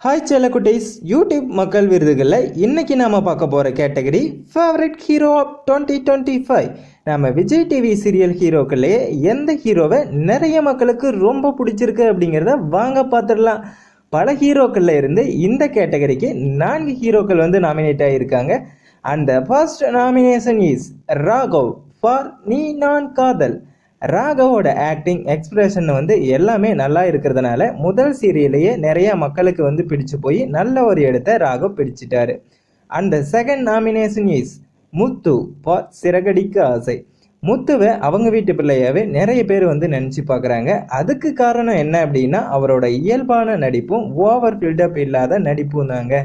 Hi செல்லக்குட்டீஸ், YouTube மக்கள் விருதுகளில் இன்றைக்கி நாம் பார்க்க போகிற கேட்டகரி ஃபேவரட் ஹீரோ ஆஃப் 2025. நம்ம விஜய் டிவி சீரியல் ஹீரோக்கள்லேயே எந்த ஹீரோவை நிறைய மக்களுக்கு ரொம்ப பிடிச்சிருக்கு அப்படிங்கிறத வாங்க பார்த்துடலாம். பல ஹீரோக்களில் இருந்து இந்த கேட்டகரிக்கு 4 ஹீரோக்கள் நாமினேட் ஆகியிருக்காங்க. அந்த first nomination is Raghav for நீ நான் காதல். ராகவோட ஆக்டிங் எக்ஸ்பிரஷன் எல்லாமே நல்லா இருக்கிறதுனால முதல் சீரியலையே நிறைய மக்களுக்கு பிடிச்சு போய் நல்ல ஒரு இடத்த ராகவ் பிடிச்சிட்டாரு. அந்த second nomination is Muthu for Siragadikka Aasai. முத்துவை அவங்க வீட்டு பிள்ளையாவே நிறைய பேர் நினச்சி பார்க்குறாங்க. அதுக்கு காரணம் என்ன அப்படின்னா அவரோட இயல்பான நடிப்பும் ஓவர் பில்டப் இல்லாத நடிப்பும் தாங்க.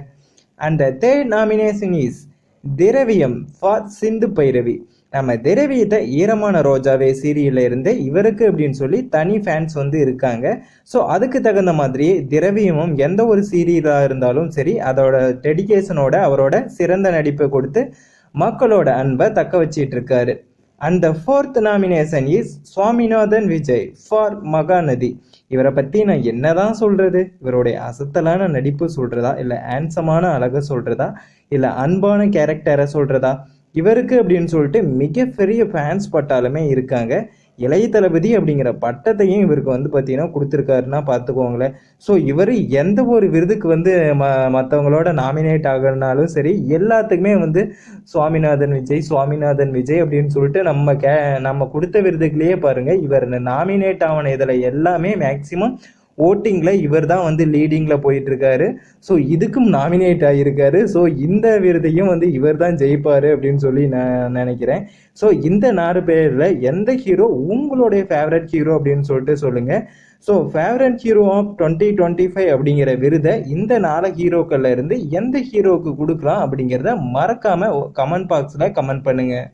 அந்த தேர்ட் நாமினேஷன் இஸ் திரவியம் ஃபார் சிந்து பைரவி. நம்ம திரவியத்தை ஈரமான ரோஜாவே சீரியல்ல இருந்து இவருக்கு அப்படின்னு சொல்லி தனி ஃபேன்ஸ் இருக்காங்க. ஸோ அதுக்கு தகுந்த மாதிரியே திரவியமும் எந்த ஒரு சீரியலாக இருந்தாலும் சரி அதோட டெடிகேஷனோட அவரோட சிறந்த நடிப்பை கொடுத்து மக்களோட அன்பை தக்க வச்சிட்டு இருக்காரு. அந்த fourth nomination is Swaminathan Vijay for Mahanadi. இவரை பற்றி நான் என்னதான் சொல்றது? இவருடைய அசத்தலான நடிப்பு சொல்றதா, இல்லை ஹேண்ட்ஸமான அழகை சொல்றதா, இல்லை அன்பான கேரக்டரை சொல்றதா? இவருக்கு அப்படின்னு சொல்லிட்டு மிகப்பெரிய ஃபேன்ஸ் பட்டாலுமே இருக்காங்க. இளைய தளபதி அப்படிங்கிற பட்டத்தையும் இவருக்கு பார்த்தீங்கன்னா கொடுத்துருக்காருன்னா பார்த்துக்கோங்களேன். ஸோ இவர் எந்த ஒரு விருதுக்கு மற்றவங்களோட நாமினேட் ஆகிறனாலும் சரி எல்லாத்துக்குமே சுவாமிநாதன் விஜய் அப்படின்னு சொல்லிட்டு நம்ம கொடுத்த விருதுகளையே பாருங்கள். இவர் நாமினேட் ஆன இதில் எல்லாமே மேக்சிமம் ஓட்டிங்கில் இவர் தான் லீடிங்கில் போயிட்டுருக்காரு. ஸோ இதுக்கும் நாமினேட் ஆகியிருக்காரு. ஸோ இந்த விருதையும் இவர் தான் ஜெயிப்பார் அப்படின்னு சொல்லி நான் நினைக்கிறேன். ஸோ இந்த 4 பேரில் எந்த ஹீரோ உங்களுடைய ஃபேவரட் ஹீரோ அப்படின்னு சொல்லிட்டு சொல்லுங்கள். ஸோ ஃபேவரட் ஹீரோ ஆஃப் 2025 அப்படிங்கிற விருதை இந்த 4 ஹீரோக்கள்ல இருந்து எந்த ஹீரோவுக்கு கொடுக்கலாம் அப்படிங்கிறத மறக்காமல் கமெண்ட் பாக்ஸில் கமெண்ட் பண்ணுங்கள்.